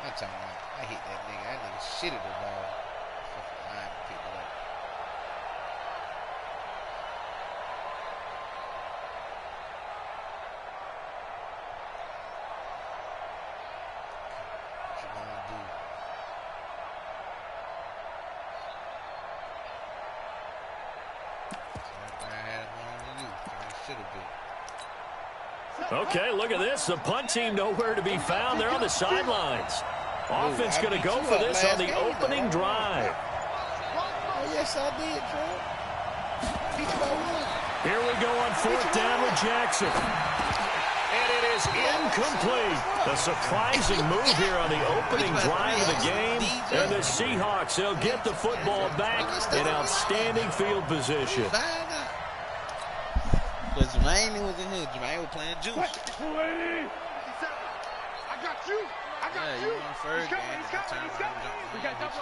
I'm talking about. I hit that nigga. That nigga shitted the ball. Fucking line picked it up. What you gonna do? Okay, look at this. The punt team nowhere to be found. They're on the sidelines. Offense going to go for this on the opening drive. Oh, yes, I did, Trey. Here we go on fourth down with Jackson. And it is incomplete. A surprising move here on the opening drive of the game. And the Seahawks, they'll get the football back in outstanding field position. Because Jermaine was in here. Jermaine was playing juice. I got you. Yeah, you won first game. We got double.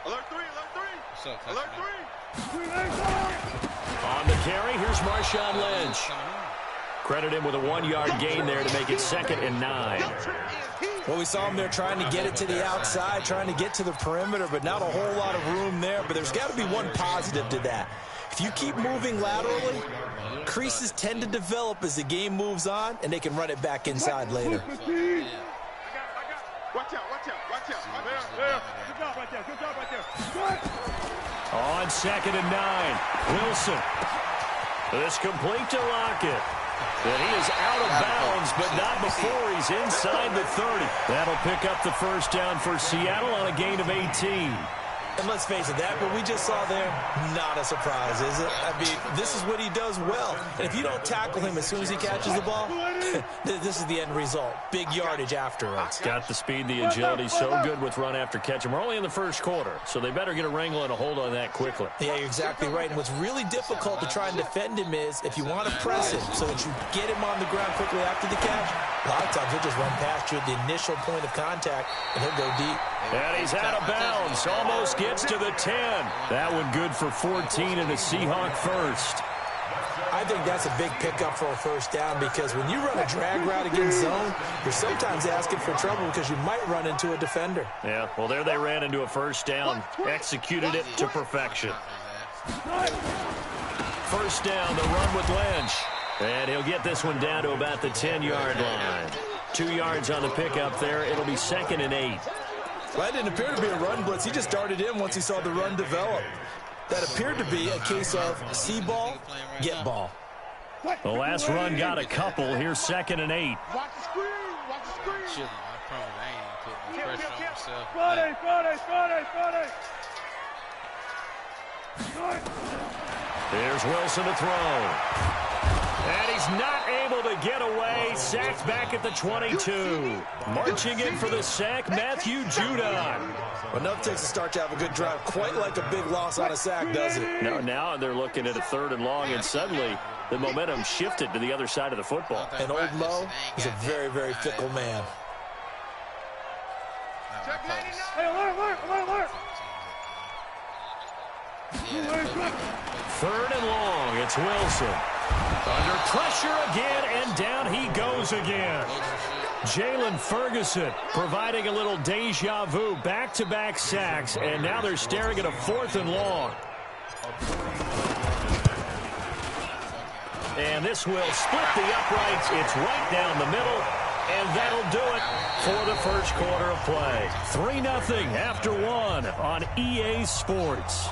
Alert 3. What's up, Alert 3. On the carry, here's Marshawn Lynch. Credit him with a 1-yard gain there to make it 2nd and 9. Well, we saw him there trying to get it to the outside, trying to get to the perimeter, but not a whole lot of room there. But there's got to be one positive to that. If you keep moving laterally, creases tend to develop as the game moves on, and they can run it back inside later. Watch out. Good job right there. On 2nd and 9, Wilson. This complete to Lockett. And he is out of bounds, but not before he's inside the 30. That'll pick up the first down for Seattle on a gain of 18. And let's face it, that what we just saw there, not a surprise, is it? I mean, this is what he does well. And if you don't tackle him as soon as he catches the ball, this is the end result. Big yardage afterwards. Got the speed, the agility, so good with run after catch. And we're only in the first quarter, so they better get a wrangle and a hold on that quickly. Yeah, you're exactly right. And what's really difficult to try and defend him is if you want to press him so that you get him on the ground quickly after the catch, a lot of times he'll just run past you at the initial point of contact, and he'll go deep. And he's out of bounds. Almost gets to the 10. That one good for 14 and a Seahawk first. I think that's a big pickup for a first down because when you run a drag route against zone, you're sometimes asking for trouble because you might run into a defender. Yeah, well, there they ran into a first down. Executed it to perfection. First down, the run with Lynch. And he'll get this one down to about the 10-yard line. 2 yards on the pickup there. It'll be 2nd and 8. Well, that didn't appear to be a run blitz. He just darted in once he saw the run develop. That appeared to be a case of see ball, get ball. The last run got a couple. Here's 2nd and 8. Watch the screen. Chilling. I promise I ain't putting no pressure on myself. Friday. Here's Wilson to throw. And he's not able to get away. Sacked back at the 22. Marching in for the sack, Matthew Judon. Enough takes a start to have a good drive. Quite like a big loss on a sack, does it? Now they're looking at a 3rd and long, and suddenly the momentum shifted to the other side of the football. And Old Mo is a very, very fickle man. Hey, alert. 3rd and long, it's Wilson. Under pressure again, and down he goes again. Jalen Ferguson providing a little deja vu, back-to-back sacks, and now they're staring at a 4th and long. And this will split the uprights. It's right down the middle, and that'll do it for the first quarter of play. 3-0 after 1 on EA Sports.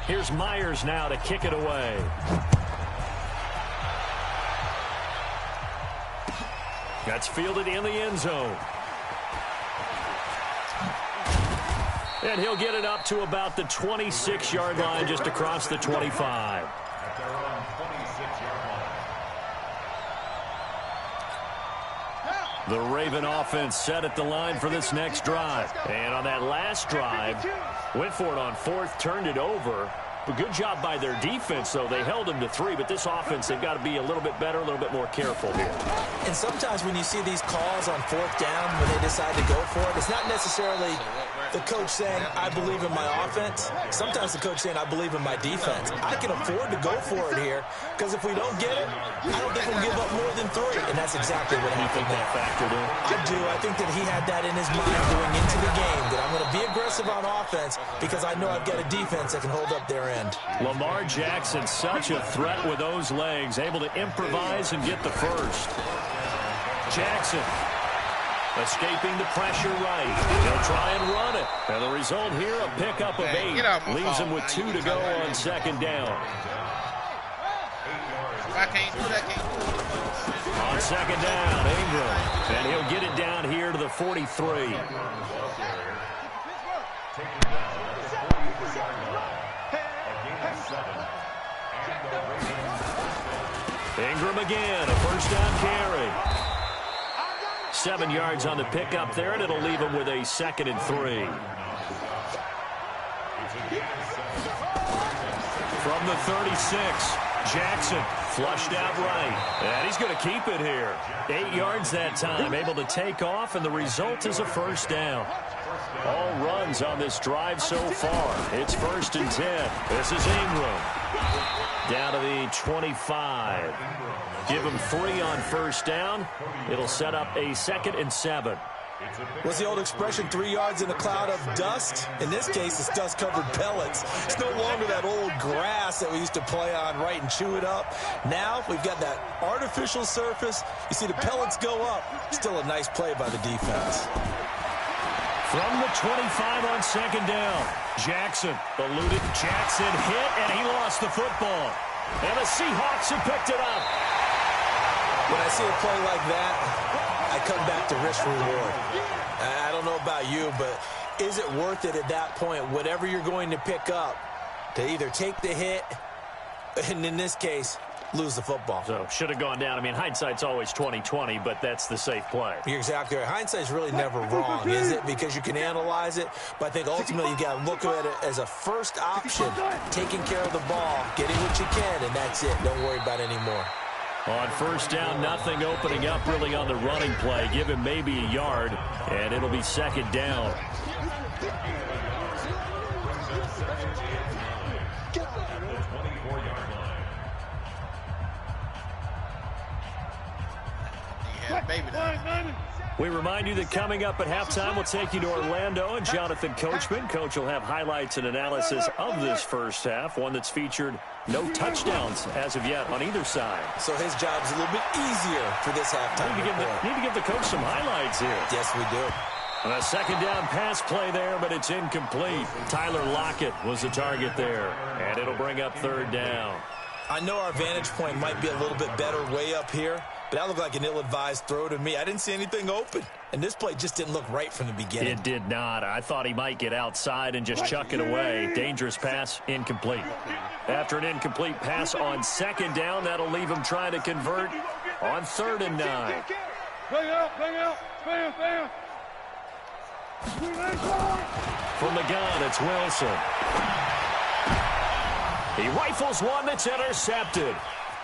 Here's Myers now to kick it away. That's fielded in the end zone. And he'll get it up to about the 26-yard line, just across the 25. The Raven offense set at the line for this next drive. And on that last drive, Went for it on fourth, turned it over. But good job by their defense, though. They held him to 3, but this offense, they've got to be a little bit better, a little bit more careful here. And sometimes when you see these calls on fourth down, when they decide to go for it, it's not necessarily the coach saying, I believe in my offense. Sometimes the coach saying, I believe in my defense. I can afford to go for it here, because if we don't get it, I don't think we'll give up more than 3. And that's exactly what happened there. Factored in? I do. I think that he had that in his mind going into the game, that I'm going to be aggressive on offense because I know I've got a defense that can hold up their end. Lamar Jackson, such a threat with those legs, able to improvise and get the first. Jackson escaping the pressure right. He'll try and run it. And the result here, a pickup of 8. Leaves him with 2 to go on second down. I can't do that. On second down, Ingram. And he'll get it down here to the 43. Ingram again, a first down carry. 7 yards on the pickup there, and it'll leave him with a 2nd and 3. From the 36, Jackson flushed out right. And he's going to keep it here. 8 yards that time, able to take off, and the result is a first down. All runs on this drive so far. It's 1st and 10. This is Ingram. Down to the 25. Give him 3 on first down. It'll set up a 2nd and 7. What's the old expression, 3 yards in a cloud of dust? In this case, it's dust-covered pellets. It's no longer that old grass that we used to play on, right, and chew it up. Now we've got that artificial surface. You see the pellets go up. Still a nice play by the defense. From the 25 on second down, Jackson eluded. Jackson hit, and he lost the football. And the Seahawks have picked it up. When I see a play like that, I come back to risk-reward. I don't know about you, but is it worth it at that point, whatever you're going to pick up, to either take the hit, and in this case, lose the football? So, should have gone down. I mean, hindsight's always 20/20, but that's the safe play. You're exactly right. Hindsight's really never wrong, is it? Because you can analyze it, but I think ultimately you got to look at it as a first option, taking care of the ball, getting what you can, and that's it. Don't worry about it anymore. On first down, nothing opening up really on the running play. Give him maybe a yard, and it'll be second down. We remind you that coming up at halftime, we'll take you to Orlando and Jonathan Coachman. Coach will have highlights and analysis of this first half, one that's featured no touchdowns as of yet on either side. So his job's a little bit easier for this halftime. Need to give the coach some highlights here. Yes, we do. And a second down pass play there, but it's incomplete. Tyler Lockett was the target there, and it'll bring up third down. I know our vantage point might be a little bit better way up here, but that looked like an ill-advised throw to me. I didn't see anything open, and this play just didn't look right from the beginning. It did not. I thought he might get outside and just chuck it away. Dangerous pass, incomplete. After an incomplete pass on second down, that'll leave him trying to convert on 3rd and 9. Bring out, bam. From the gun, it's Wilson. He rifles one that's intercepted.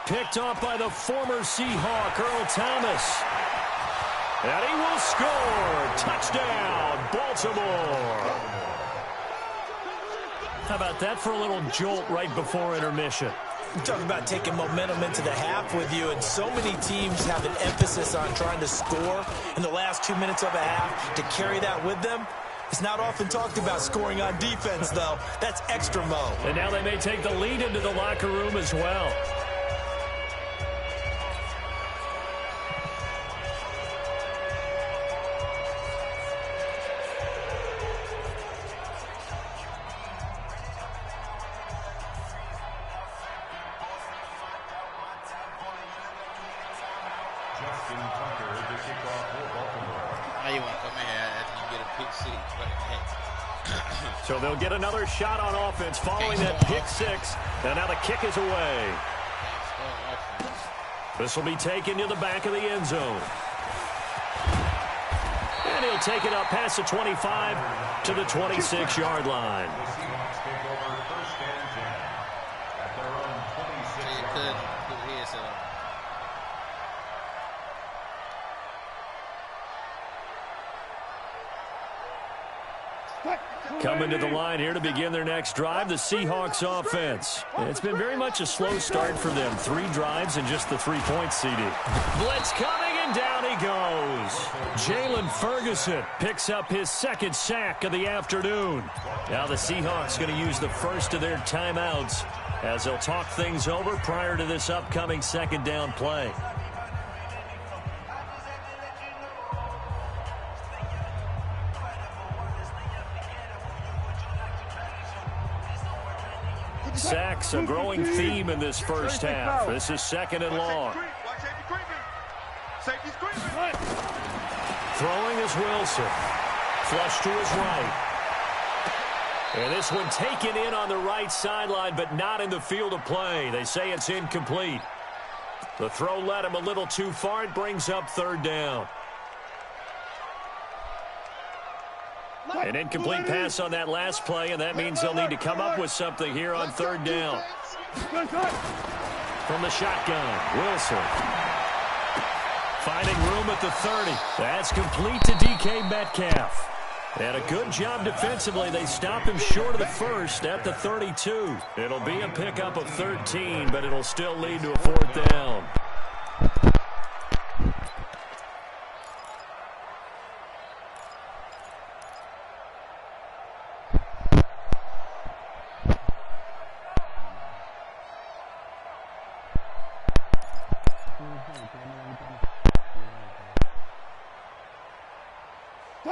Picked off by the former Seahawk, Earl Thomas. And he will score. Touchdown, Baltimore. How about that for a little jolt right before intermission? We're talking about taking momentum into the half with you, and so many teams have an emphasis on trying to score in the last 2 minutes of a half to carry that with them. It's not often talked about scoring on defense, though. That's extra mo. And now they may take the lead into the locker room as well. So they'll get another shot on offense following that pick six. And now the kick is away. This will be taken to the back of the end zone. And and he'll take it up past the 25 to the 26-yard line. Coming to the line here to begin their next drive, the Seahawks offense. It's been very much a slow start for them. 3 drives and just the 3-point CD. Blitz coming, and down he goes. Jalen Ferguson picks up his 2nd sack of the afternoon. Now the Seahawks going to use the first of their timeouts as they'll talk things over prior to this upcoming 2nd down play. Sacks, a growing theme in this first half. This is 2nd and long. Throwing is Wilson. Flush to his right. And this one taken in on the right sideline, but not in the field of play. They say it's incomplete. The throw led him a little too far. It brings up 3rd down. An incomplete pass on that last play, and that means they'll need to come up with something here on 3rd down. From the shotgun, Wilson. Finding room at the 30. That's complete to DK Metcalf. And a good job defensively. They stop him short of the first at the 32. It'll be a pickup of 13, but it'll still lead to a 4th down.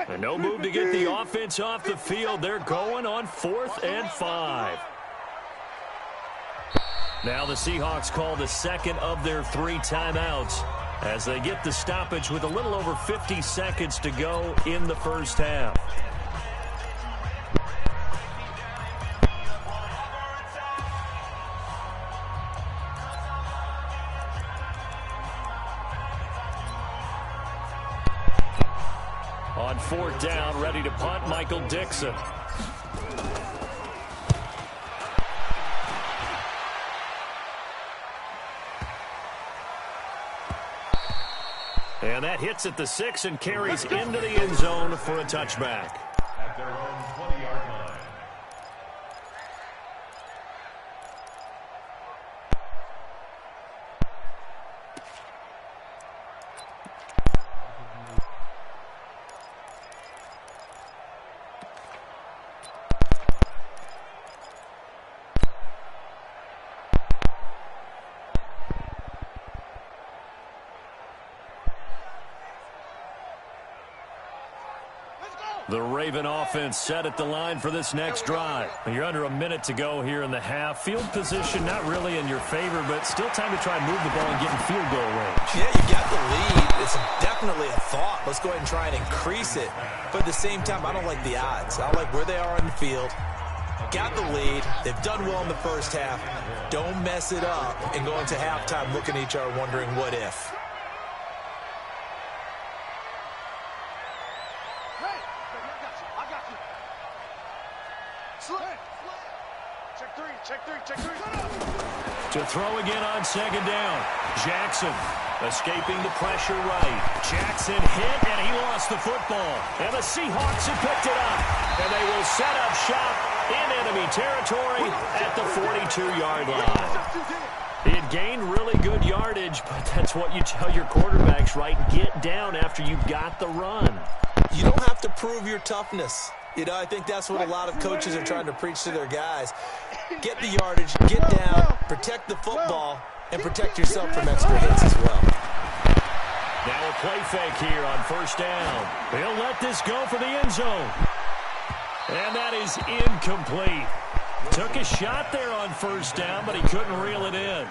And no move to get the offense off the field. They're going on 4th and 5. Now the Seahawks call the 2nd of their 3 timeouts as they get the stoppage with a little over 50 seconds to go in the first half. On 4th down, ready to punt, Michael Dixon. And that hits at the 6 and carries into the end zone for a touchback. At their own 20-yard line. The Raven offense set at the line for this next drive. You're under a minute to go here in the half. Field position not really in your favor, but still time to try and move the ball and get in field goal range. Yeah, you got the lead. It's definitely a thought. Let's go ahead and try and increase it. But at the same time, I don't like the odds. I like where they are in the field. Got the lead. They've done well in the first half. Don't mess it up and go into halftime looking at each other wondering what if. To throw again on 2nd down. Jackson escaping the pressure right. Jackson hit, and he lost the football. And the Seahawks have picked it up. And they will set up shop in enemy territory at the 42-yard line. It gained really good yardage, but that's what you tell your quarterbacks, right? Get down after you've got the run. You don't have to prove your toughness. You know, I think that's what a lot of coaches are trying to preach to their guys. Get the yardage, get down, protect the football, and protect yourself from extra hits as well. Now a play fake here on 1st down. He'll let this go for the end zone. And that is incomplete. Took a shot there on 1st down, but he couldn't reel it in.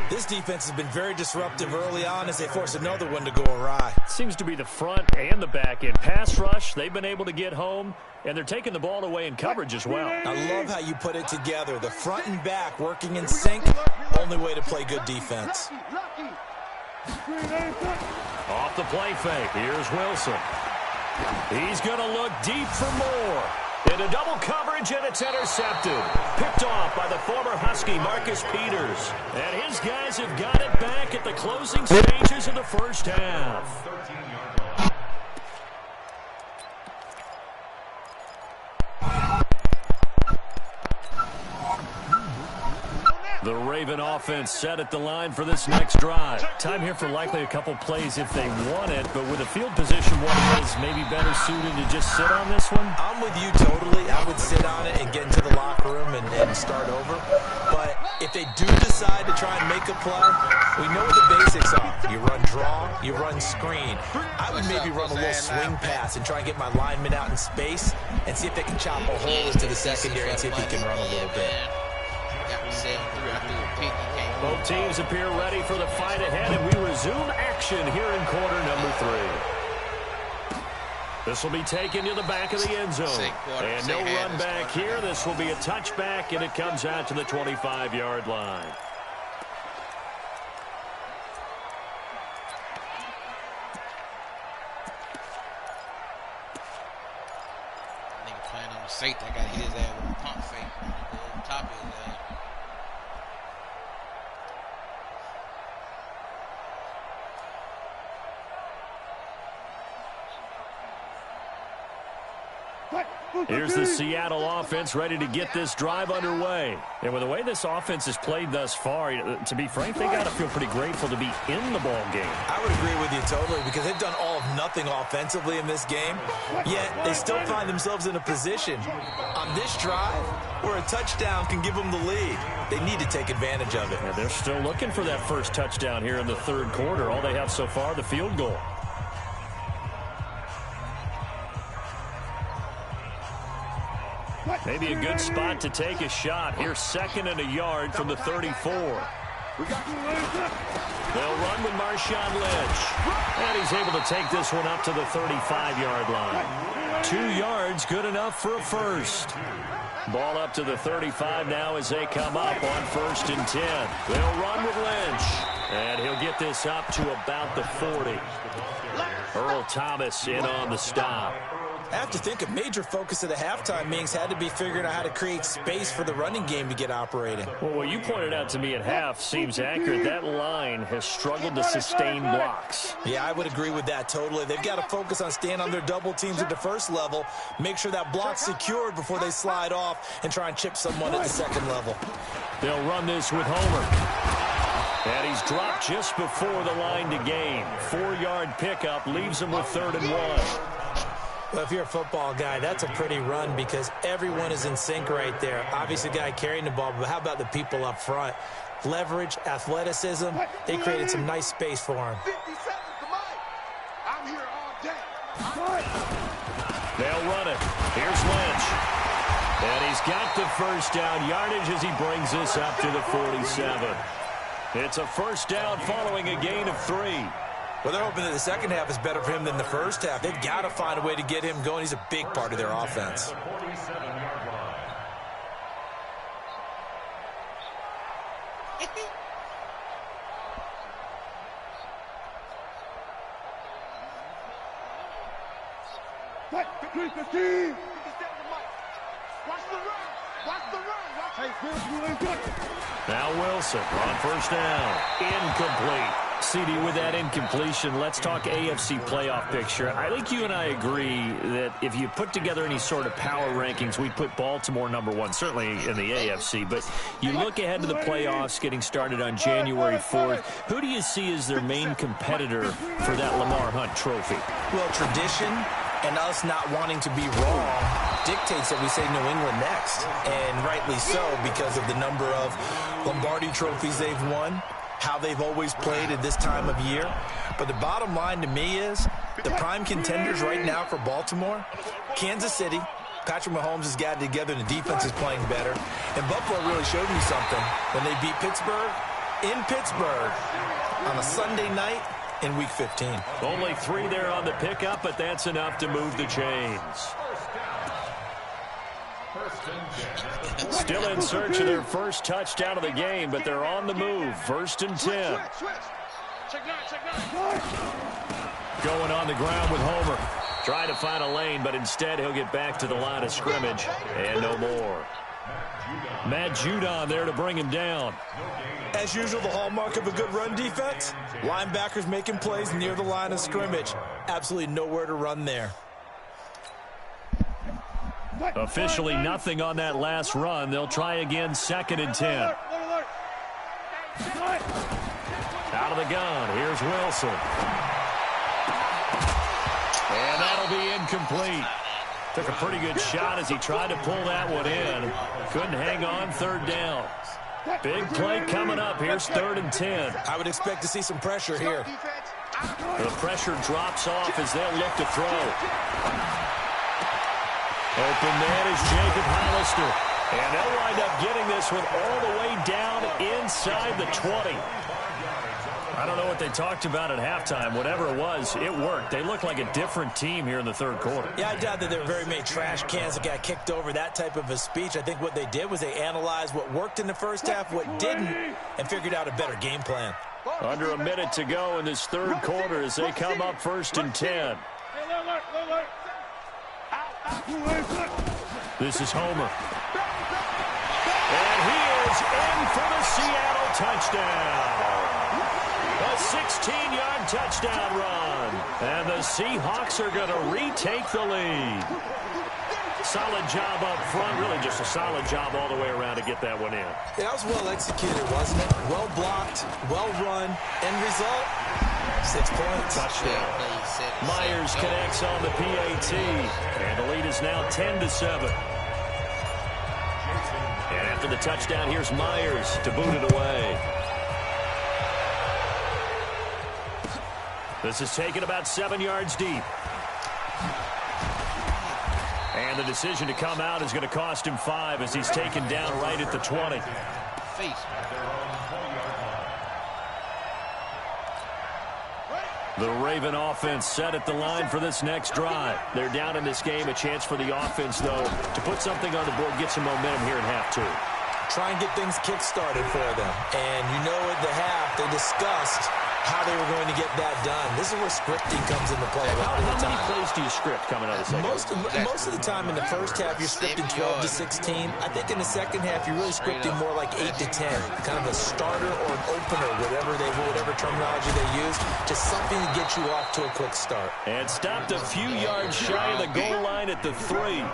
This defense has been very disruptive early on as they force another one to go awry. Seems to be the front and the back end. Pass rush, they've been able to get home, and they're taking the ball away in coverage as well. I love how you put it together. The front and back working in sync, only way to play good defense. Off the play fake, here's Wilson. He's going to look deep for more. Into double coverage, and it's intercepted. Picked off by the former Husky, Marcus Peters. And his guys have got it back at the closing stages of the first half. The Raven offense set at the line for this next drive. Time here for likely a couple plays if they want it, but with the field position what it is, maybe better suited to just sit on this one? I'm with you totally. I would sit on it and get into the locker room and start over. But if they do decide to try and make a play, we know what the basics are. You run draw, you run screen. I would maybe run a little swing pass and try and get my lineman out in space and see if they can chop a hole into the secondary and see if he can run a little bit. Both teams appear ready for the fight ahead, and we resume action here in quarter number 3. This will be taken to the back of the end zone. And no run back here. This will be a touchback, and it comes out to the 25-yard line. Nigga playing on the safety. I got to hit his ass with a pump fake. Over top of his ass. Here's the Seattle offense ready to get this drive underway. And with the way this offense has played thus far, to be frank, they got to feel pretty grateful to be in the ball game. I would agree with you totally because they've done all of nothing offensively in this game, yet they still find themselves in a position on this drive where a touchdown can give them the lead. They need to take advantage of it. Yeah, they're still looking for that first touchdown here in the third quarter. All they have so far, the field goal. Maybe a good spot to take a shot. Here's 2nd and a yard from the 34. They'll run with Marshawn Lynch. And he's able to take this one up to the 35-yard line. 2 yards, good enough for a first. Ball up to the 35 now as they come up on 1st and 10. They'll run with Lynch. And he'll get this up to about the 40. Earl Thomas in on the stop. I have to think a major focus of the halftime meetings had to be figuring out how to create space for the running game to get operating. Well, what you pointed out to me at half seems accurate. That line has struggled to sustain blocks. Yeah, I would agree with that totally. They've got to focus on staying on their double teams at the first level, make sure that block's secured before they slide off and try and chip someone at the second level. They'll run this with Homer. And he's dropped just before the line to gain. 4-yard pickup leaves him with 3rd and 1. Well, if you're a football guy, that's a pretty run because everyone is in sync right there. Obviously, the guy carrying the ball, but how about the people up front? Leverage, athleticism, they created some nice space for him. 50 seconds to Mike. I'm here all day. They'll run it. Here's Lynch. And he's got the first down yardage as he brings this up to the 47. It's a first down following a gain of 3. Well, they're hoping that the second half is better for him than the first half. They've got to find a way to get him going. He's a big part of their offense. Now Wilson on first down. Incomplete. CD, with that incompletion, let's talk AFC playoff picture. I think you and I agree that if you put together any sort of power rankings, we'd put Baltimore #1, certainly in the AFC. But you look ahead to the playoffs getting started on January 4th. Who do you see as their main competitor for that Lamar Hunt trophy? Well, tradition and us not wanting to be wrong dictates that we say New England next. And rightly so because of the number of Lombardi trophies they've won, how they've always played at this time of year. But the bottom line to me is the prime contenders right now for Baltimore, Kansas City. Patrick Mahomes has gotten together and the defense is playing better. And Buffalo really showed me something when they beat Pittsburgh in Pittsburgh on a Sunday night in Week 15. Only 3 there on the pickup, but that's enough to move the chains. Still in search of their first touchdown of the game, but they're on the move. 1st and 10. Check nine. Going on the ground with Homer. Try to find a lane, but instead he'll get back to the line of scrimmage and no more. Matt Judon there to bring him down. As usual, the hallmark of a good run defense, linebackers making plays near the line of scrimmage. Absolutely nowhere to run there. Officially nothing on that last run. They'll try again, 2nd and 10. Out of the gun, here's Wilson. And that'll be incomplete. Took a pretty good shot as he tried to pull that one in. Couldn't hang on, 3rd down. Big play coming up. Here's 3rd and 10. I would expect to see some pressure here. The pressure drops off as they'll look to throw. Open man is Jacob Hollister. And they'll wind up getting this one all the way down inside the 20. I don't know what they talked about at halftime. Whatever it was, it worked. They look like a different team here in the 3rd quarter. Yeah, I doubt that there were very many trash cans that got kicked over, that type of a speech. I think what they did was they analyzed what worked in the first half, what didn't, and figured out a better game plan. Under a minute to go in this 3rd quarter as they come up 1st and 10. This is Homer. And he is in for the Seattle touchdown. A 16-yard touchdown run. And the Seahawks are going to retake the lead. Solid job up front. Really just a solid job all the way around to get that one in. Yeah, that was well executed, wasn't it? Well blocked, well run. End result, 6 points. Touchdown. Myers connects on the PAT. And the lead is now 10-7. And after the touchdown, here's Myers to boot it away. This is taken about 7 yards deep. And the decision to come out is going to cost him 5 as he's taken down right at the 20. The Raven offense set at the line for this next drive. They're down in this game. A chance for the offense, though, to put something on the board, get some momentum here in half 2. Try and get things kick-started for them. And you know at the half, they discussed how they were going to get that done. This is where scripting comes into play. How many plays do you script coming out of the second? Most of the time in the first half, you're scripting 12 to 16. I think in the second half, you're really scripting more like 8 to 10. Kind of a starter or an opener, whatever terminology they use. Just something to get you off to a quick start. And stopped a few yards shy of the goal line at the 3.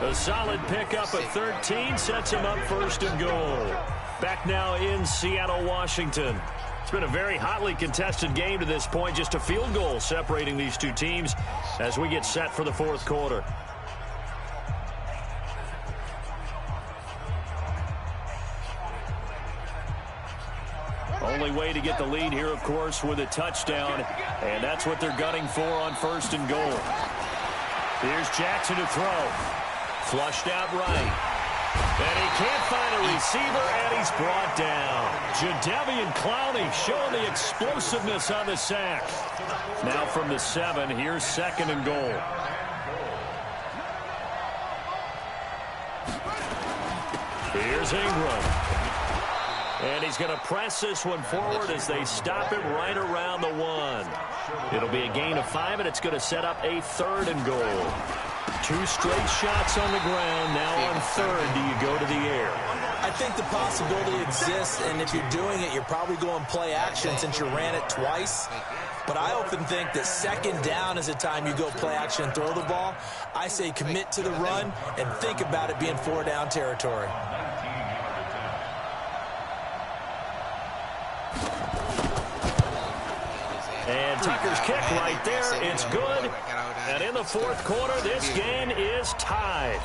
A solid pickup at 13 sets him up 1st and goal. Back now in Seattle, Washington. It's been a very hotly contested game to this point. Just a field goal separating these two teams as we get set for the 4th quarter. Only way to get the lead here, of course, with a touchdown. And that's what they're gunning for on 1st and goal. Here's Jackson to throw. Flushed out right. And he can't find a receiver, and he's brought down. Jadeveon Clowney showing the explosiveness on the sack. Now from the 7, here's 2nd and goal. Here's Ingram. And he's going to press this one forward as they stop him right around the 1. It'll be a gain of 5, and it's going to set up a 3rd and goal. 2 straight shots on the ground. Now on 3rd, do you go to the air? I think the possibility exists, and if you're doing it, you're probably going play action since you ran it twice. But I often think that 2nd down is the time you go play action and throw the ball. I say commit to the run and think about it being 4-down territory. And Tucker's kick right there. It's good. And in the 4th quarter, this game is tied.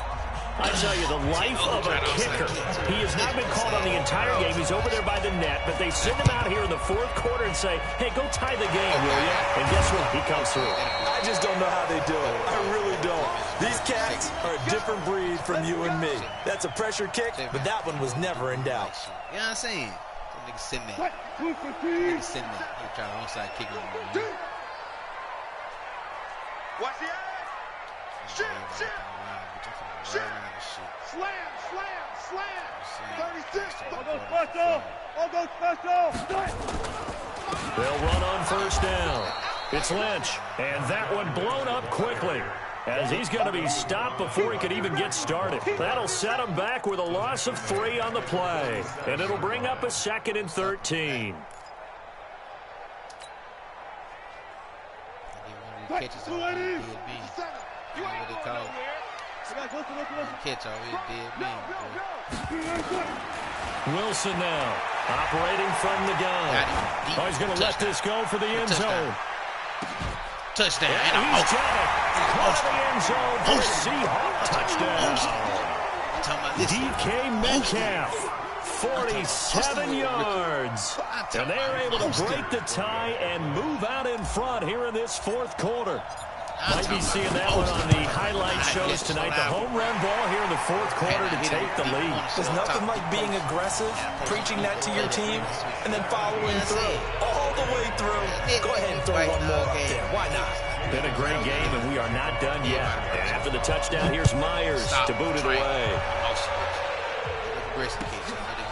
I tell you, the life of a kicker. He has not been called on the entire game. He's over there by the net, but they send him out here in the 4th quarter and say, hey, go tie the game, will you? And guess what? He comes through. I just don't know how they do it. I really don't. These cats are a different breed from you and me. That's a pressure kick, but that one was never in doubt. You know what I'm saying? Some niggas sitting there. Niggas sitting there. They trying to onside kick on him. Watch the eye. Shit. Slam. 36. I'll go special. They'll run on 1st down. It's Lynch, and that one blown up quickly, as he's going to be stopped before he could even get started. That'll set him back with a loss of 3 on the play, and it'll bring up a 2nd and 13. Catches on dead mean. You know what they call it? Catch always dead mean. Wilson now, operating from the gun. Oh, he's going to let this go for the end zone. Touchdown. And he's got it. Close the end zone for a Seahawk touchdown. Bighomie-Kp-Unit, 47 yards. And they're able to break the tie and move out in front here in this 4th quarter. Might be seeing that one on the highlight shows tonight. The home run ball here in the 4th quarter to take the lead. There's nothing like being aggressive, preaching that to your team, and then following through. All the way through. Go ahead and throw one more up there. Why not? Been a great game, and we are not done yet. And after the touchdown, here's Myers to boot it away.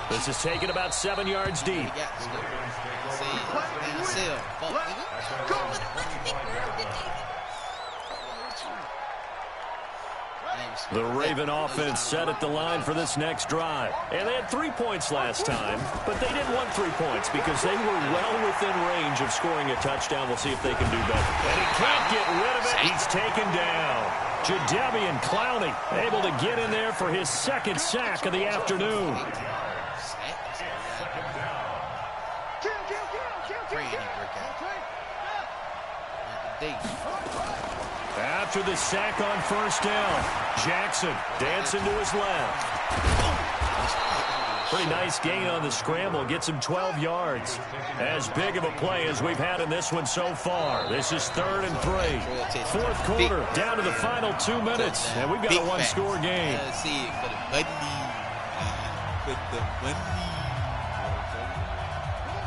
This is taken about 7 yards deep. The Raven offense set at the line for this next drive. And they had 3 points last time, but they didn't want 3 points because they were well within range of scoring a touchdown. We'll see if they can do better. And he can't get rid of it. He's taken down. Bighomie-Kp-Unit able to get in there for his 2nd sack of the afternoon. After the sack on 1st down, Jackson dancing to his left. Pretty nice gain on the scramble. Gets him 12 yards. As big of a play as we've had in this one so far. This is 3rd and 3. 4th quarter, down to the final 2 minutes. And we've got a 1-score game.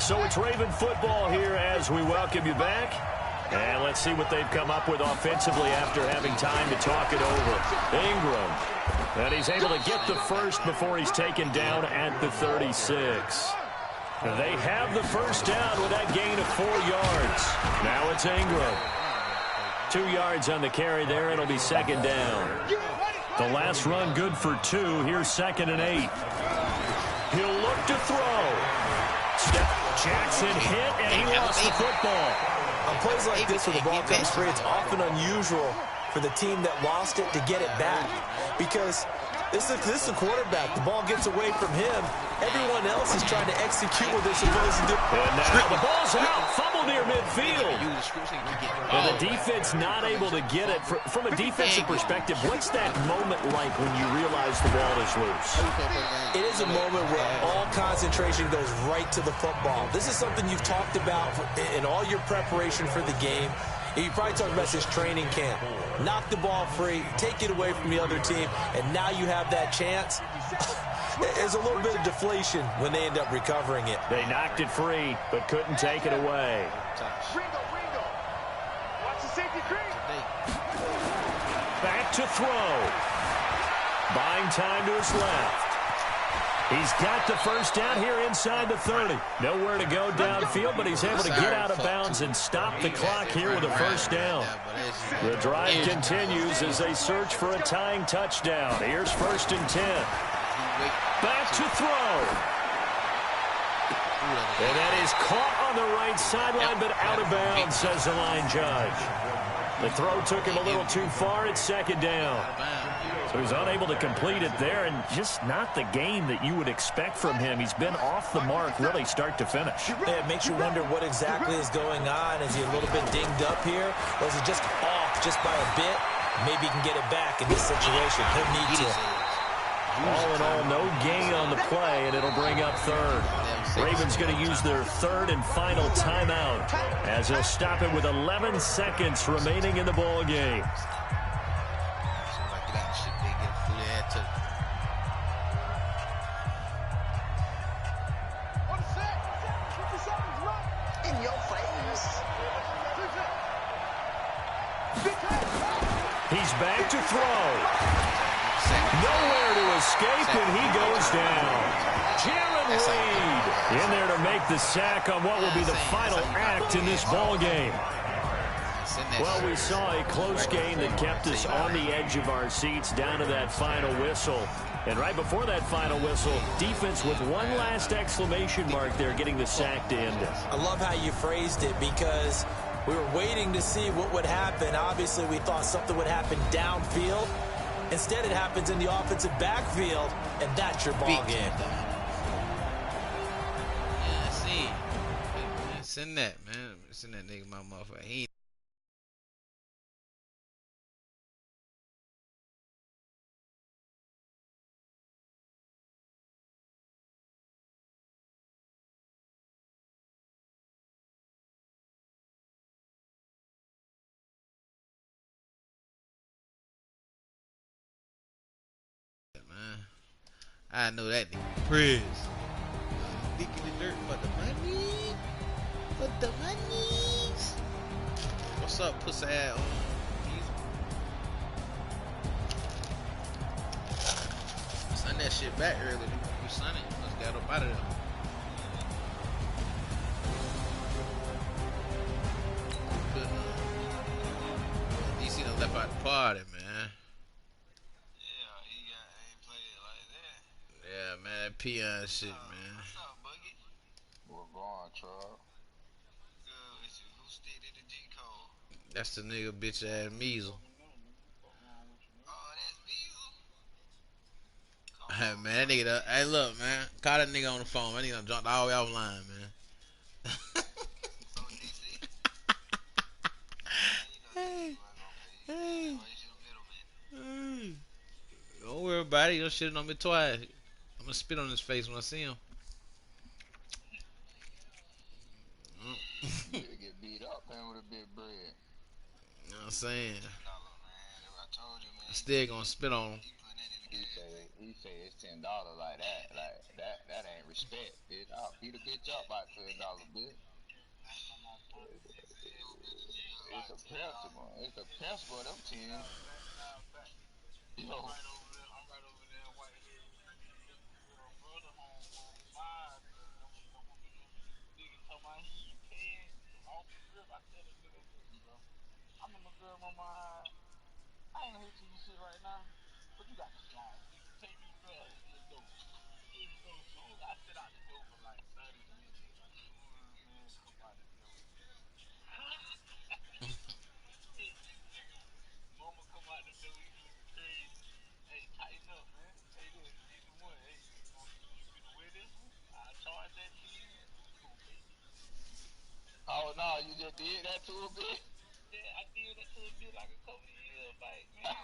So it's Raven football here as we welcome you back. And let's see what they've come up with offensively after having time to talk it over. Ingram. And he's able to get the first before he's taken down at the 36. They have the first down with that gain of 4 yards. Now it's Ingram. 2 yards on the carry there. It'll be 2nd down. The last run good for 2. Here's 2nd and 8. He'll look to throw. Jackson hit, and he lost the football. On plays like this where the ball comes free, it's often unusual for the team that lost it to get it back. Because this is a quarterback. The ball gets away from him. Everyone else is trying to execute what they're supposed to do. And now the ball's out. Fumble near midfield. And the defense not able to get it. From a defensive perspective, what's that moment like when you realize the ball is loose? It is a moment where all concentration goes right to the football. This is something you've talked about in all your preparation for the game. You probably talked about this training camp. Knock the ball free, take it away from the other team, and now you have that chance. There's a little bit of deflation when they end up recovering it. They knocked it free, but couldn't take it away. Back to throw. Buying time to his left. He's got the first down here inside the 30. Nowhere to go downfield, but he's able to get out of bounds and stop the clock here with a first down. The drive continues as they search for a tying touchdown. Here's 1st and 10. Back to throw. And that is caught on the right sideline, but out of bounds, says the line judge. The throw took him a little too far. It's 2nd down. So he's unable to complete it there, and just not the game that you would expect from him. He's been off the mark really start to finish. It makes you wonder what exactly is going on. Is he a little bit dinged up here, or is he just off just by a bit? Maybe he can get it back in this situation. He'll need to. All in all, no gain on the play, and it'll bring up 3rd. Ravens going to use their 3rd and final timeout as they'll stop it with 11 seconds remaining in the ball game. He's back to throw. Nowhere to escape, and he goes down. Jaron Reed in there to make the sack on what will be the final act in this ball game. Well, we saw a close game that kept us on the edge of our seats down to that final whistle. And right before that final whistle, defense with one last exclamation mark there, getting the sack to end it. I love how you phrased it because we were waiting to see what would happen. Obviously, we thought something would happen downfield. Instead, it happens in the offensive backfield, and that's your ball game. Yeah, see. Send that, man. Send that nigga my motherfucker. He ain't man. I know that nigga. Praise. Dick in the dirt for the money. For the monies. What's up, pussy ass? Send that shit back early. You son it. You must got up out of there. Good. DC done left out the party, man. Yeah, man, that peon shit, man. What's up, Boogie? What's going on, Charles? Good with you. Who stick to the G code? That's the nigga bitch ass Measle. Oh, that's Measle? Hey, man, that nigga, hey, look, man. Call that nigga on the phone. That nigga done jumped all the way offline, man. So, DC? Hey. Don't worry about it. You done shitting on me twice. I'm gonna spit on his face when I see him. You get beat up, man, with a big bread. You know what I'm saying? I told you, man. I still gonna spit on him. He say it's $10 like that. Like that ain't respect, bitch. I'll beat a bitch up by $10, bitch. It's a principle. It's a principle. Them 10. Yo. I'm right over there in Whitehead. Brother home five. Nigga told my he ain't paying off the rip. I tell the nigga, listen, bro. I'm in my girl on my eye. I ain't gonna hit you shit right now, but you got to slide. Nigga, take me to the door. Soon as I sit out the door for like 30 minutes, like, man, come out the door. Mama come out the door, you looking crazy. Hey, tighten up, man. Hey, this, either one. Hey, you finna wear this one? I charge that to you. Oh, no, you just did that to a bitch? Yeah, I did that to a bitch like a couple of years back, man.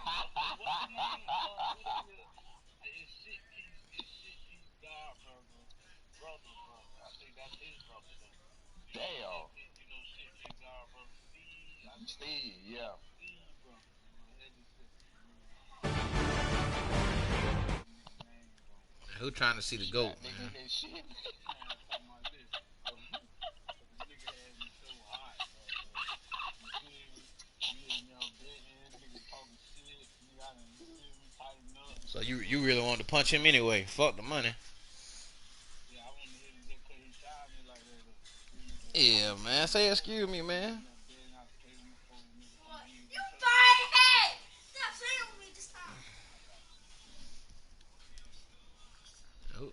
What's the name? It's shit piece God, brother. I think that's his brother, though. Damn. You know shit piece God, brother. Steve, yeah. Steve, brother. Who trying to see the goat, man? So you really wanted to punch him anyway? Fuck the money. Yeah, man. Say excuse me, man.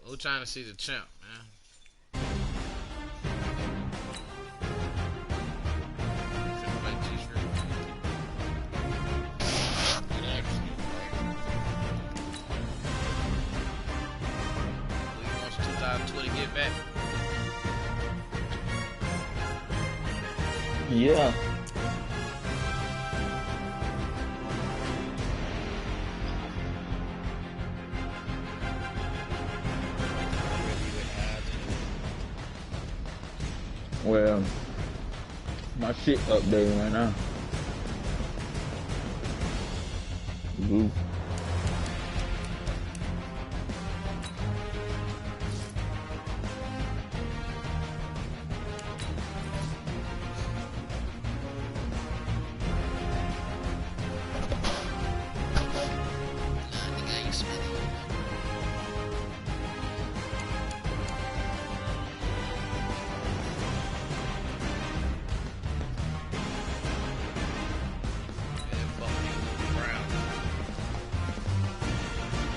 Who trying to see the champ, man? He wants 2020 get back. Yeah. Well, my shit updating right now. Ooh.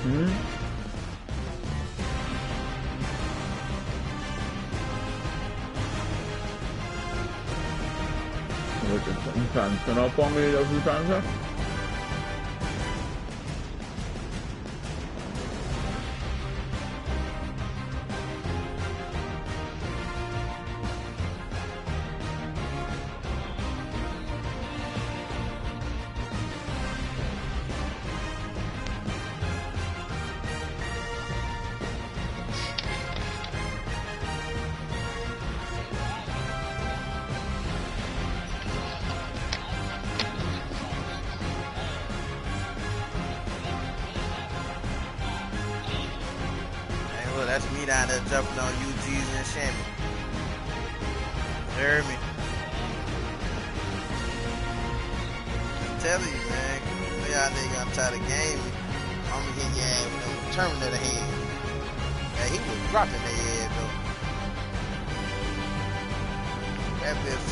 You trying to turn up on me? That's what you trying to say? Hey, look, that's me down there jumping on UGs and Shammy. You heard me? I'm telling you, man. Y'all niggas gonna try to game me. I'm gonna hit your ass with a Terminator hand. Yeah, he was dropping their head though. That bitch.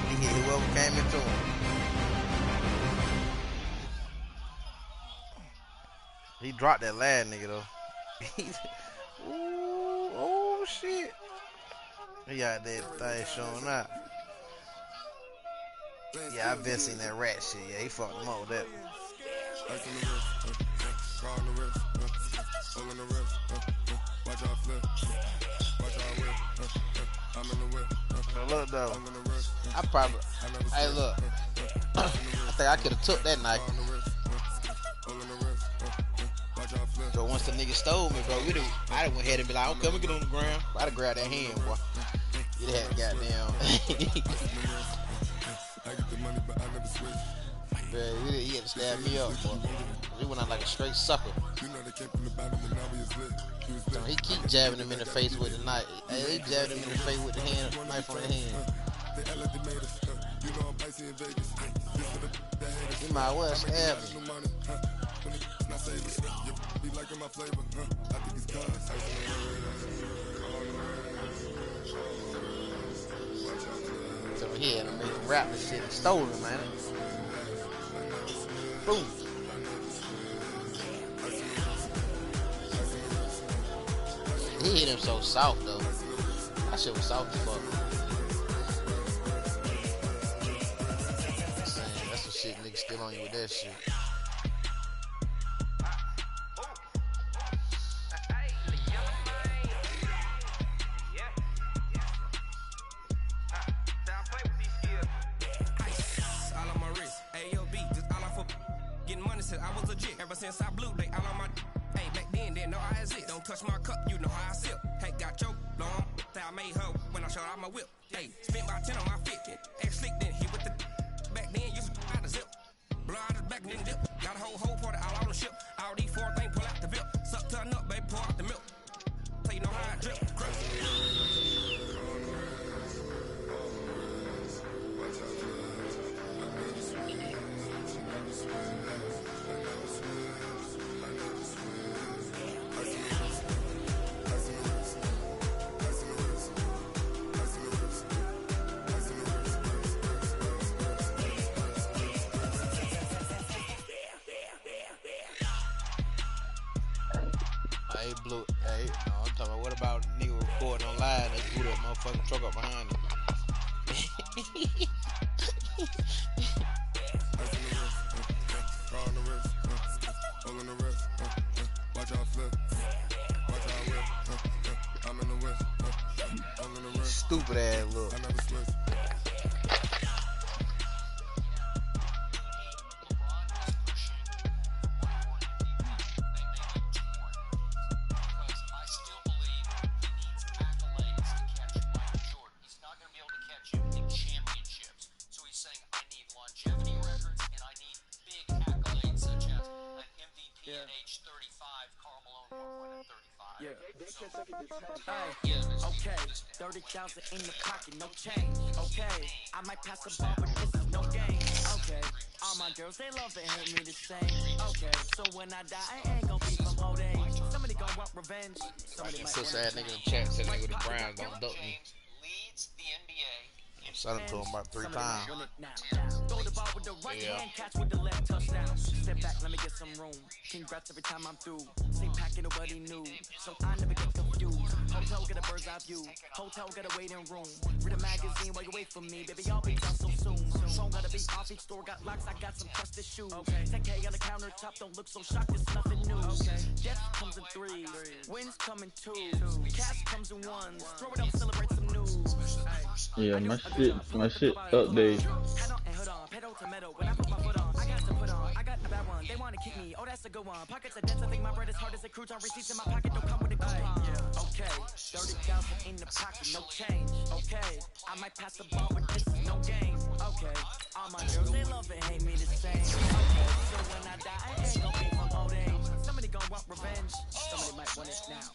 He hit whoever came into him. He dropped that last nigga though. Ooh, oh shit. He out there thing showing up. Yeah, I've been seeing that rat shit. Yeah, he fucked him up with that. So look though, I probably, hey look, I think I could have took that knife. So once the nigga stole me, bro, I went ahead and be like, okay, I'm gonna get on the ground. I'd have grabbed that hand, boy. You'd have goddamn. He had to stab me up, boy. He went out like a straight sucker. So he keep jabbing him in the face with the knife. Hey, he jabbed him in the face with the knife on the hand. He might as well stab him. So he had to make him rap this shit and stole him, man. Boom. He hit him so soft though. That shit was soft as fuck. That's some shit niggas still on you with that shit. I was legit ever since I blew they all on my hey back then didn't know I exist. Don't touch my cup, you know how I sip. Hey, got choked long that I made her when I showed out my whip. Hey, spent about 10 on my 50. Ex slick then hit with the back then used to out the zip. Blow out his back then dip. Got a whole party all on the ship. All these 4 things pull out the bip. Suck to a nut, baby, pour out the milk. So you know how I drip. Hey, no, I'm talking about what about nigga recording online? They blew that motherfucking truck up behind him. Stupid ass look. Okay, 30,000 in the pocket, no change. Okay, I might pass a ball, but this is no game. Okay, all my girls, they love it, hate me the same. Okay, so when I die, I ain't gonna be from old age. Somebody gonna want revenge. Somebody might Sis ass nigga in the chat said nigga with the Browns don't duck me. Leads the NBA. I said it to him about 3 times. Throw the ball with the right hand, catch with the left, touchdown. Step back, let me get some room. Congrats every time I'm through. Stay packing nobody new, so I never get confused. Hotel get a bird's eye view. Hotel get a waiting room. Read a magazine while you wait for me, baby. I'll be done so soon. Phone gotta be off, each store got locks. I got some trusted shoes. 10K on the countertop, don't look so shocked. It's nothing new. Death comes in threes, wins come in twos, cash comes in ones. Throw it up, celebrate some news. Yeah, my shit update. Head on and hood on, pedal to metal. When I put my foot on, I got to put on. I got a bad one, they wanna keep me. Oh, that's a good one. Pockets are dense, I think my bread is hard as a crouton. Receipts in my pocket don't come with a coupon. Okay, 30,000 in the pocket, no change. Okay, I might pass the ball, but this is no game. Okay, all my girls they love and hate me the same. Okay, so when I die, I ain't gon' be from old age. Somebody gon' want revenge, somebody might want it now.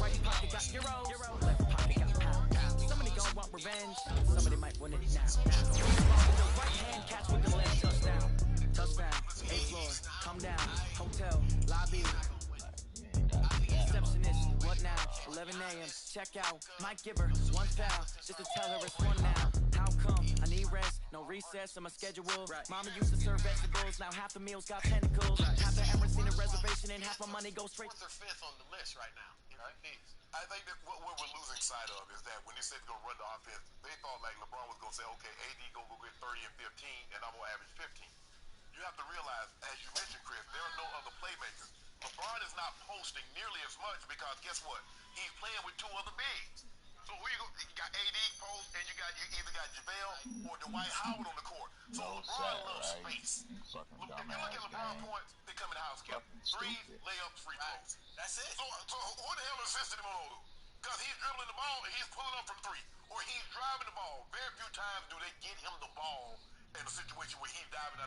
Right pocket got euros, left pocket got pounds. Somebody gon' want revenge, somebody might want it now. With the right hand, catch with the left, touchdown. Touchdown, 8th floor, come down, hotel, lobby. Receptionist, what now? 11 a.m. Check out. Might give her one foul just to tell her it's one now. How come? I need rest, no recess in my schedule. Mama used to serve vegetables, now half the meals got tentacles. Half the Emirates in a reservation and half my money goes straight. They're fifth on the list right now. I think that what we're losing sight of is that when they said they're going to run the offense, they thought like LeBron was going to say, okay, AD going to go get 30 and 15, and I'm going to average 15. You have to realize, as you mentioned, Chris, there are no other playmakers. LeBron is not posting nearly as much because guess what? He's playing with two other bigs. So who you got AD post, and you either got JaVale or Dwight Howard on the court. So LeBron loves space. If you look at LeBron points, they come in the house, Kevin. Threes, layups, free throws. That's it. So who the hell assisted him on those? Because he's dribbling the ball and he's pulling up from three, or he's driving the ball. Very few times do they get him the ball in a situation where he's diving out